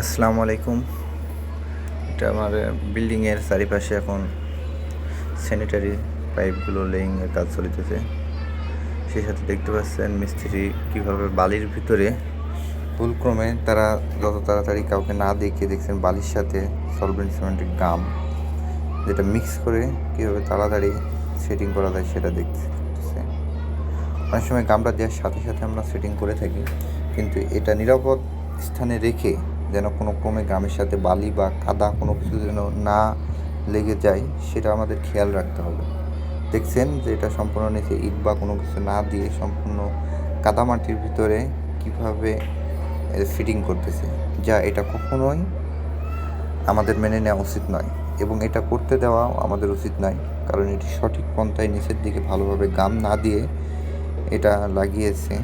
আসসালামু আলাইকুম। এটা আমার বিল্ডিংয়ের চারিপাশে এখন স্যানিটারি পাইপগুলো লেইংয়ের কাজ চলিতেছে। সেই সাথে দেখতে পাচ্ছেন মিস্ত্রি কীভাবে বালির ভিতরে ভুলক্রমে তারা যত তাড়াতাড়ি কাউকে না দেখে দেখছেন বালির সাথে সলভেন্ট সিমেন্টের গাম যেটা মিক্স করে কীভাবে তাড়াতাড়ি সেটিং করা যায় সেটা দেখতেছে। অনেক সময় গামটা দেওয়ার সাথে সাথে আমরা সেটিং করে থাকি, কিন্তু এটা নিরাপদ স্থানে রেখে যেন কোনো ক্রমে গ্রামের সাথে বালি বা কাদা কোনো কিছু যেন না লেগে যায় সেটা আমাদের খেয়াল রাখতে হবে। দেখছেন যে এটা সম্পূর্ণ নিচে ইট বা কোনো কিছু না দিয়ে সম্পূর্ণ কাদামাটির ভিতরে কীভাবে ফিটিং করতেছে, যা এটা কখনোই আমাদের মেনে নেওয়া উচিত নয় এবং এটা করতে দেওয়াও আমাদের উচিত নয়, কারণ এটি সঠিক পন্থায় নিচের দিকে ভালোভাবে গাম না দিয়ে এটা লাগিয়েছে,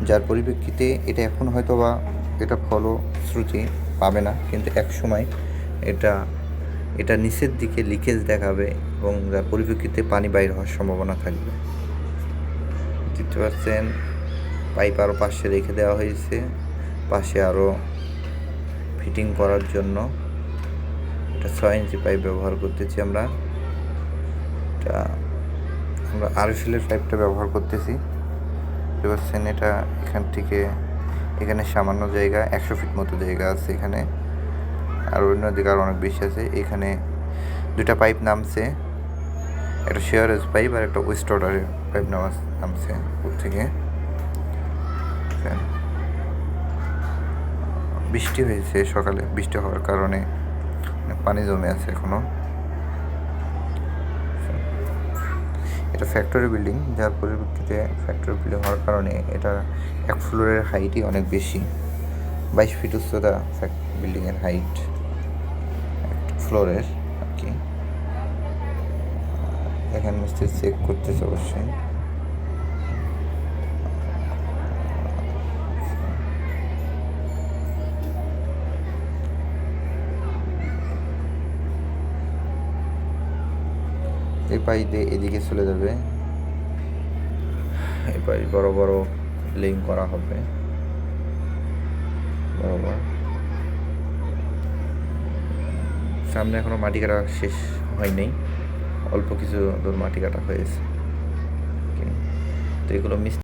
যার পরিপ্রেক্ষিতে এটা এখন হয়তো বা এটা ফলশ্রুতি পাবে না, কিন্তু এক সময় এটা নিচের দিকে লিকেজ দেখাবে এবং যার পরিপ্রেক্ষিতে পানি বাইর হওয়ার সম্ভাবনা থাকবে। দেখতে পাচ্ছেন পাইপ আরও পাশে রেখে দেওয়া হয়েছে, পাশে আরও ফিটিং করার জন্য। এটা 6 ইঞ্চি পাইপ ব্যবহার করতেছি আমরা আরএফএলের পাইপটা ব্যবহার করতেছি। দেখতে পাচ্ছেন এটা এখান থেকে এখানে সামান্য জায়গা, 100 ফিট মতো জায়গা আছে এখানে, আর অন্য দিকে আরও অনেক বেশি আছে। এখানে 2টা পাইপ নামছে, একটা শেয়ারেজ পাইপ আর একটা ওয়েস্ট অর্ডারের পাইপ নামছে উপর থেকে। বৃষ্টি হয়েছে সকালে, বৃষ্টি হওয়ার কারণে পানি জমে আছে এখনো। এটা ফ্যাক্টরি বিল্ডিং, যার পরিপ্রেক্ষিতে ফ্যাক্টরি বিল্ডিং হওয়ার কারণে এটা এক ফ্লোরের হাইটই অনেক বেশি, 22 ফিট উচ্চতা বিল্ডিংয়ের হাইট এক ফ্লোরের আর কি। এখানে মিস্ত্রি চেক করতেছে অবশ্যই। এই পাইপ দিয়ে এদিকে চলে যাবে, এই পাইপ বড় বড় লিং করা হবে বরাবর। সামনে এখনো মাটি কাটা শেষ হয়নি, অল্প কিছু দূর মাটি কাটা হয়েছে। তো এগুলো